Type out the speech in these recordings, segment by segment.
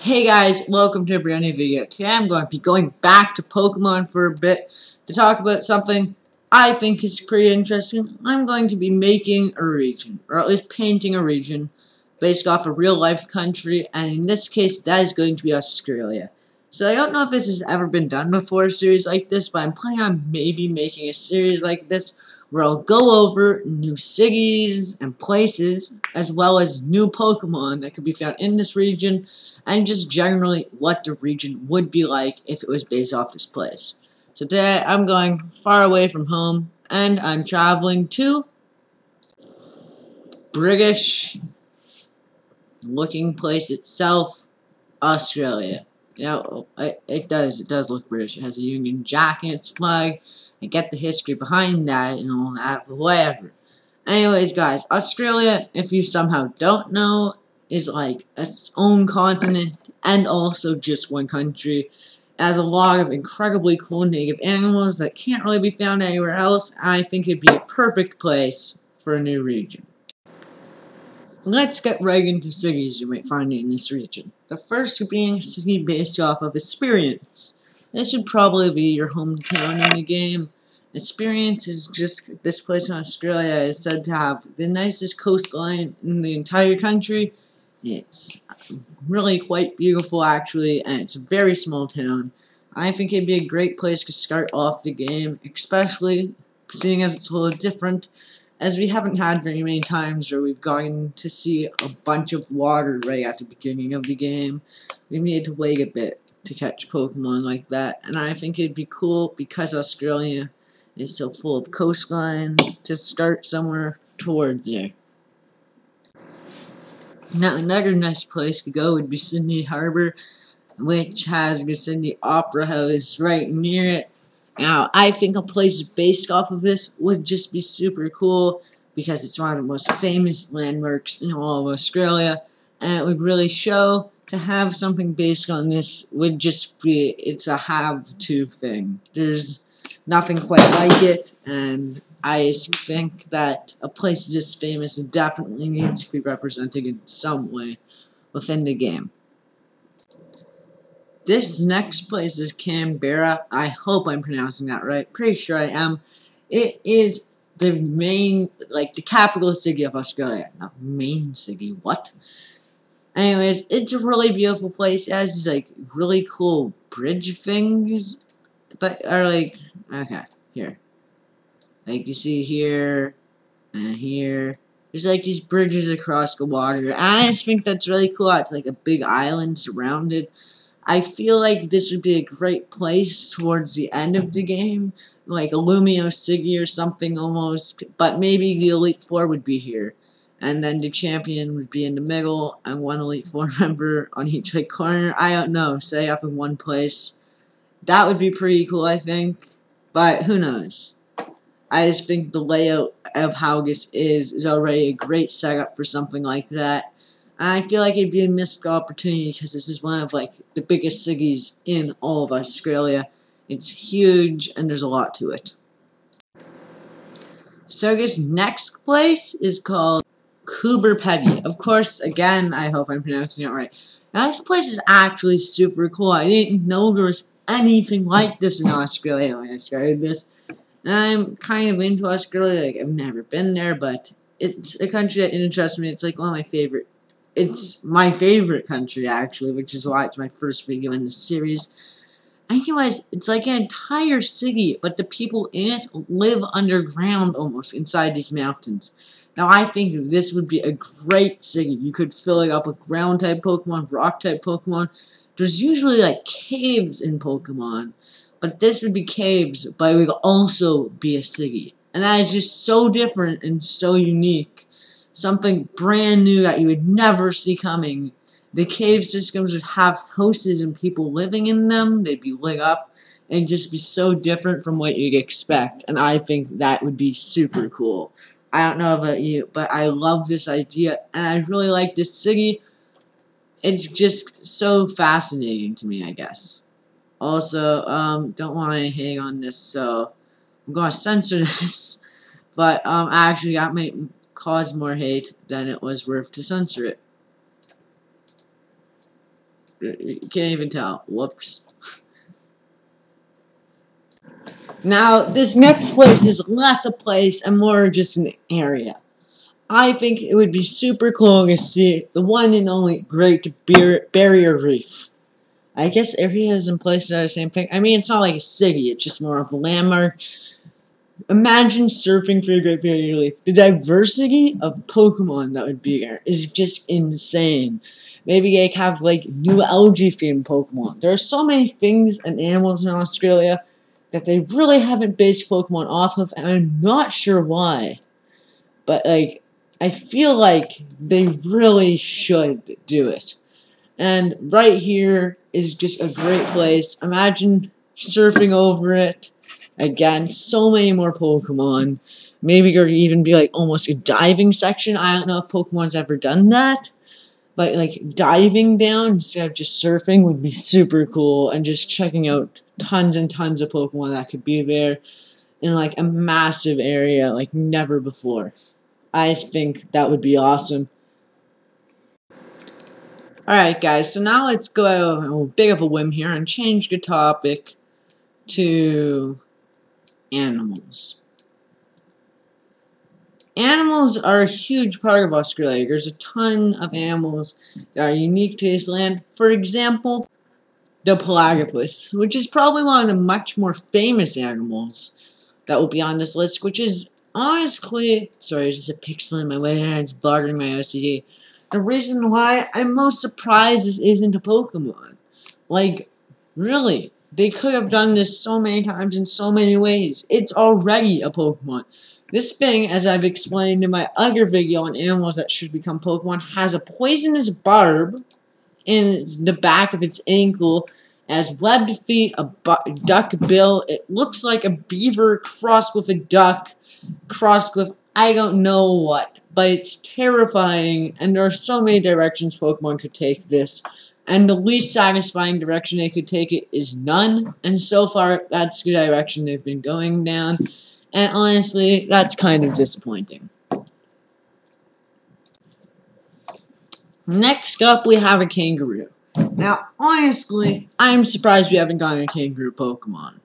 Hey guys, welcome to a brand new video. Today I'm going to be going back to Pokemon for a bit to talk about something I think is pretty interesting. I'm going to be making a region, or at least painting a region, based off a real life country, and in this case that is going to be Australia. So I don't know if this has ever been done before, a series like this, but I'm planning on maybe making a series like this where I'll go over new cities and places, as well as new Pokemon that could be found in this region, and just generally what the region would be like if it was based off this place. So today I'm going far away from home, and I'm traveling to British looking place itself, Australia. You know, it does look British. It has a Union Jack in its flag. I get the history behind that and all that, but whatever. Anyways, guys, Australia, if you somehow don't know, is like its own continent and also just one country. It has a lot of incredibly cool native animals that can't really be found anywhere else, and I think it'd be a perfect place for a new region. Let's get right into cities you might find in this region. The first being a city based off of experience. This would probably be your hometown in the game. Experience is just this place in Australia is said to have the nicest coastline in the entire country. It's really quite beautiful actually, and it's a very small town. I think it'd be a great place to start off the game, especially seeing as it's a little different, as we haven't had very many times where we've gotten to see a bunch of water right at the beginning of the game. We need to wait a bit to catch Pokemon like that, and I think it'd be cool because Australia is so full of coastline to start somewhere towards there. Now another nice place to go would be Sydney Harbour, which has the Sydney Opera House right near it. Now, I think a place based off of this would just be super cool because it's one of the most famous landmarks in all of Australia, and it would really show to have something based on this would just be, it's a have-to thing. There's nothing quite like it, and I think that a place this famous definitely needs to be represented in some way within the game. This next place is Kambera. I hope I'm pronouncing that right. Pretty sure I am. It is the main, like the capital city of Australia. Not main city, what? Anyways, it's a really beautiful place. It has these like really cool bridge things that are like, okay, here. Like you see here and here. There's like these bridges across the water. I just think that's really cool. It's like a big island surrounded. I feel like this would be a great place towards the end of the game, like a Lumio City or something almost, but maybe the Elite Four would be here, and then the champion would be in the middle, and one Elite Four member on each like corner. I don't know, say up in one place. That would be pretty cool, I think, but who knows. I just think the layout of how this is already a great setup for something like that. I feel like it'd be a missed opportunity because this is one of like the biggest cities in all of Australia. It's huge and there's a lot to it. So this next place is called Harbour. Of course, again, I hope I'm pronouncing it right. Now this place is actually super cool. I didn't know there was anything like this in Australia when I started this. And I'm kind of into Australia. Like I've never been there, but it's a country that interests me. It's like one of my favorite. It's my favorite country, actually, which is why it's my first video in this series. Anyways, it's like an entire city, but the people in it live underground almost, inside these mountains. Now, I think this would be a great city. You could fill it up with ground-type Pokemon, rock-type Pokemon. There's usually, like, caves in Pokemon, but this would be caves, but it would also be a city. And that is just so different and so unique. Something brand new that you would never see coming. The cave systems would have houses and people living in them. They'd be lit up and just be so different from what you'd expect. And I think that would be super cool. I don't know about you, but I love this idea. And I really like this city. It's just so fascinating to me, I guess. Also, don't want to hang on this, so I'm going to censor this. But actually, that might cause more hate than it was worth to censor it. You can't even tell. Whoops. Now, this next place is less a place and more just an area. I think it would be super cool to see the one and only Great Barrier Reef. I guess areas and places are the same thing. I mean, it's not like a city, it's just more of a landmark. Imagine surfing through the Great Barrier Reef. The diversity of Pokemon that would be there is just insane. Maybe they have like new algae themed Pokemon. There are so many things and animals in Australia that they really haven't based Pokemon off of, and I'm not sure why. But like, I feel like they really should do it. And right here is just a great place. Imagine surfing over it. Again, so many more Pokemon. Maybe there could even be like almost a diving section. I don't know if Pokemon's ever done that. But like diving down instead of just surfing would be super cool. And just checking out tons and tons of Pokemon that could be there in like a massive area like never before. I think that would be awesome. Alright guys, so now let's go out on a bit of a whim here and change the topic to animals. Animals are a huge part of Australia. There's a ton of animals that are unique to this land. For example, the platypus, which is probably one of the much more famous animals that will be on this list, which is honestly, sorry, there's just a pixel in my way and it's bothering my OCD. The reason why I'm most surprised this isn't a Pokemon. Like, really, they could have done this so many times in so many ways. It's already a Pokemon. This thing, as I've explained in my other video on animals that should become Pokemon, has a poisonous barb in the back of its ankle, has webbed feet, a duck bill. It looks like a beaver crossed with a duck, crossed with I don't know what. But it's terrifying, and there are so many directions Pokemon could take this. And the least satisfying direction they could take it is none. And so far, that's the direction they've been going down. And honestly, that's kind of disappointing. Next up, we have a Kangaroo. Now, honestly, I'm surprised we haven't gotten a Kangaroo Pokemon.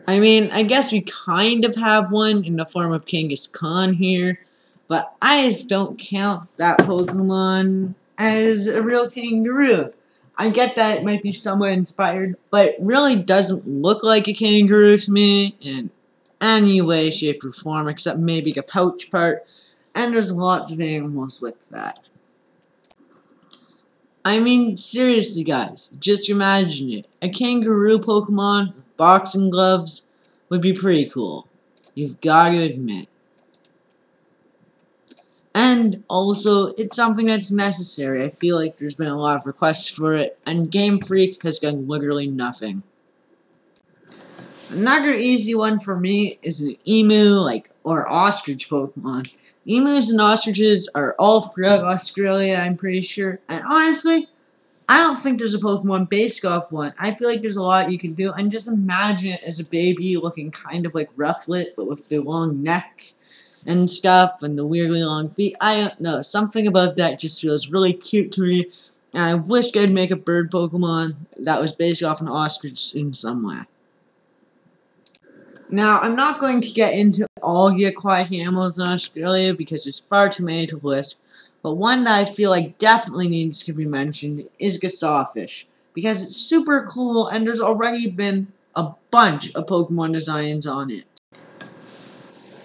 I mean, I guess we kind of have one in the form of Kangaskhan here. But I just don't count that Pokemon as a real kangaroo. I get that it might be somewhat inspired, but it really doesn't look like a kangaroo to me in any way, shape, or form, except maybe the pouch part, and there's lots of animals with that. I mean, seriously guys, just imagine it. A kangaroo Pokemon with boxing gloves would be pretty cool. You've got to admit. And also, it's something that's necessary. I feel like there's been a lot of requests for it, and Game Freak has done literally nothing. Another easy one for me is an emu, or ostrich Pokemon. Emus and ostriches are all throughout Australia, I'm pretty sure. And honestly, I don't think there's a Pokemon based off one. I feel like there's a lot you can do, and just imagine it as a baby looking kind of like Rufflet, but with the long neck and stuff, and the weirdly long feet. I don't know, something about that just feels really cute to me, and I wish they'd make a bird Pokemon that was based off an ostrich in some way. Now, I'm not going to get into all the aquatic animals in Australia because there's far too many to list, but one that I feel like definitely needs to be mentioned is the sawfish, because it's super cool and there's already been a bunch of Pokemon designs on it.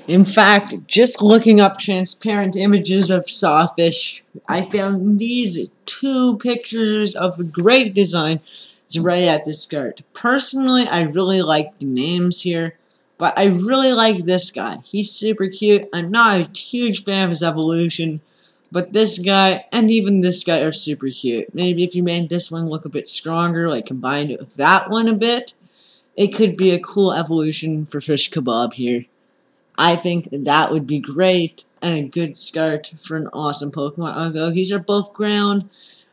In fact, just looking up transparent images of sawfish, I found these two pictures of a great design. It's right at the start. Personally, I really like the names here, but I really like this guy. He's super cute. I'm not a huge fan of his evolution, but this guy and even this guy are super cute. Maybe if you made this one look a bit stronger, like combined it with that one a bit, it could be a cool evolution for Fish Kebab here. I think that would be great and a good start for an awesome Pokemon. Although these are both ground,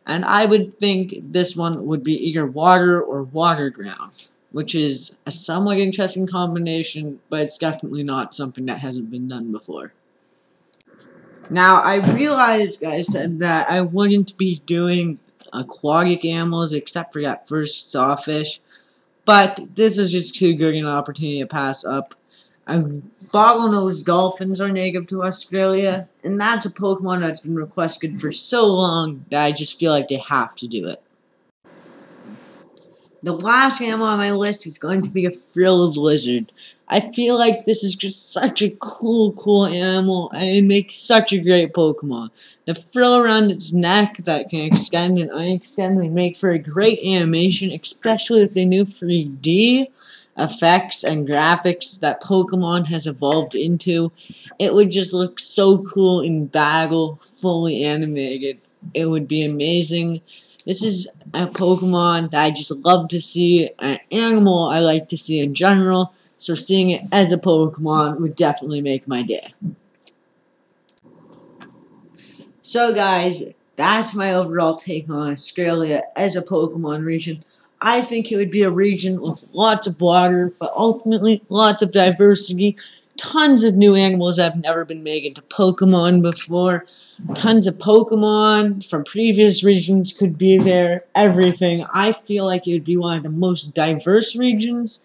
and I would think this one would be either water or water ground, which is a somewhat interesting combination, but it's definitely not something that hasn't been done before. Now, I realized, guys, that I wouldn't be doing aquatic animals, except for that first sawfish. But this is just too good an opportunity to pass up. Bottlenose dolphins are native to Australia, and that's a Pokemon that's been requested for so long that I just feel like they have to do it. The last animal on my list is going to be a Frilled Lizard. I feel like this is just such a cool animal, and it makes such a great Pokemon. The frill around its neck that can extend and unextend would make for a great animation, especially with the new 3D effects and graphics that Pokemon has evolved into. It would just look so cool in battle, fully animated. It would be amazing. This is a Pokemon that I just love to see, an animal I like to see in general, so seeing it as a Pokemon would definitely make my day. So guys, that's my overall take on Australia as a Pokemon region. I think it would be a region with lots of water, but ultimately lots of diversity. Tons of new animals that have never been made into Pokemon before. Tons of Pokemon from previous regions could be there. Everything. I feel like it would be one of the most diverse regions.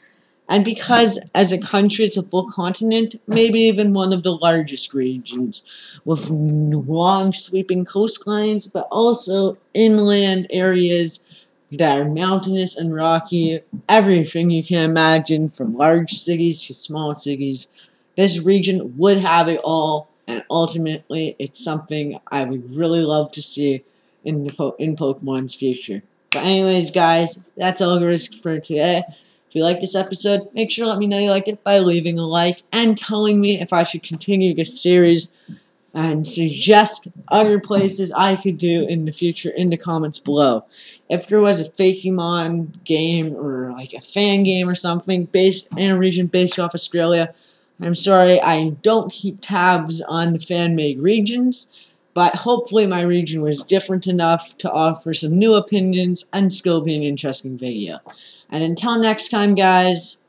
And because as a country it's a full continent, maybe even one of the largest regions. With long sweeping coastlines, but also inland areas that are mountainous and rocky. Everything you can imagine, from large cities to small cities. This region would have it all, and ultimately, it's something I would really love to see in Pokemon's future. But anyways, guys, that's all there is for today. If you like this episode, make sure to let me know you liked it by leaving a like and telling me if I should continue this series and suggest other places I could do in the future in the comments below. If there was a Pokemon game or like a fan game or something based in a region based off Australia, I'm sorry, I don't keep tabs on the fan-made regions, but hopefully my region was different enough to offer some new opinions and still be an interesting video. And until next time, guys,